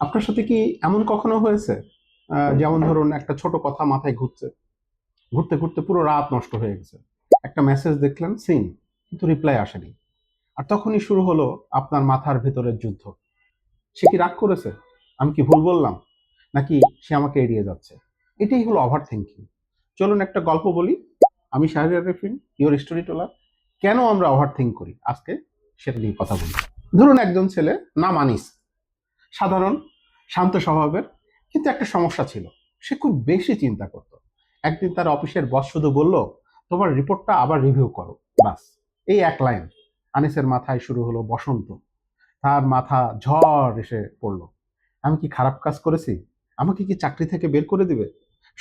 আপনার সাথে কি এমন কখনো হয়েছে যেমন ধরুন একটা ছোট কথা মাথায় ঘুরছে, ঘুরতে ঘুরতে পুরো রাত নষ্ট হয়ে গেছে। একটা মেসেজ দেখলেন, সিন, কিন্তু রিপ্লাই আসেনি। আর তখনই শুরু হলো আপনার মাথার ভেতরের যুদ্ধ। সে কি রাগ করেছে? আমি কি ভুল বললাম? নাকি সে আমাকে এড়িয়ে যাচ্ছে? এটাই হলো ওভার থিঙ্কিং। চলুন একটা গল্প বলি। আমি শাহরিয়ার রেফিন, ইওর স্টোরি টেলার। কেন আমরা ওভার থিঙ্ক করি আজকে সেটা নিয়ে কথা বলি। ধরুন একজন ছেলে, নাম আনিস, সাধারণ, শান্ত স্বভাবের, কিন্তু একটা সমস্যা ছিল। সে খুব বেশি চিন্তা করত। একদিন তার অফিসের বস শুধু বলল, তোমার রিপোর্টটা আবার রিভিউ করো। বাস, এই এক লাইন। আনিসের মাথায় শুরু হলো বসন্ত। তার মাথা ঝড় এসে পড়লো। আমি কি খারাপ কাজ করেছি? আমাকে কি চাকরি থেকে বের করে দিবে?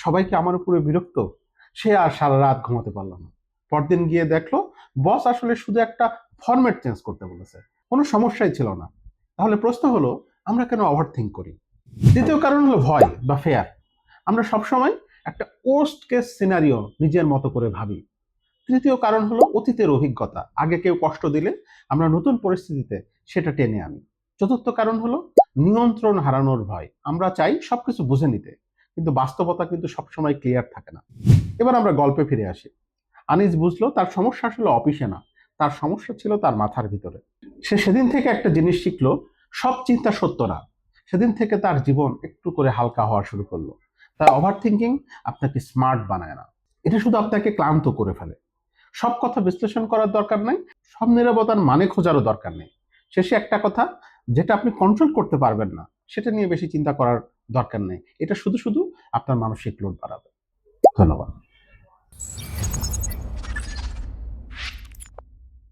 সবাই কি আমার উপরে বিরক্ত? সে আর সারা রাত ঘুমাতে পারল না। পরদিন গিয়ে দেখলো বস আসলে শুধু একটা ফরম্যাট চেঞ্জ করতে বলেছে, কোনো সমস্যাই ছিল না। তাহলে প্রশ্ন হলো, আমরা কেন ওভার থিঙ্ক করি? দ্বিতীয় কারণ হলো ভয় বা ফেয়ার। আমরা সবসময় একটা ওর্স্ট কেস সিনারিও নিজের মতো করে ভাবি। তৃতীয় কারণ হলো অতীতের অভিজ্ঞতা। আগে কেউ কষ্ট দিলে আমরা নতুন পরিস্থিতিতে সেটা টেনে আনি। চতুর্থ কারণ হলো নিয়ন্ত্রণ হারানোর ভয়। আমরা চাই সবকিছু বুঝে নিতে, কিন্তু বাস্তবতা কিন্তু সবসময় ক্লিয়ার থাকে না। এবার আমরা গল্পে ফিরে আসি। আনিস বুঝলো তার সমস্যা আসলে অফিসে না, তার সমস্যা ছিল তার মাথার ভিতরে। সে সেদিন থেকে একটা জিনিস শিখলো, সব চিন্তা সত্য না। সেদিন থেকে তার জীবন একটু করে হালকা হওয়া শুরু করলো। তাই ওভার থিঙ্কিং আপনাকে স্মার্ট বানায় না, এটা শুধু আপনাকে ক্লান্ত করে ফেলে। সব কথা বিশ্লেষণ করার দরকার নেই, সব নীরবতার মানে খোঁজারও দরকার নেই। শেষে একটা কথা, যেটা আপনি কন্ট্রোল করতে পারবেন না সেটা নিয়ে বেশি চিন্তা করার দরকার নেই। এটা শুধু শুধু আপনার মানসিক লোড বাড়াবে। ধন্যবাদ।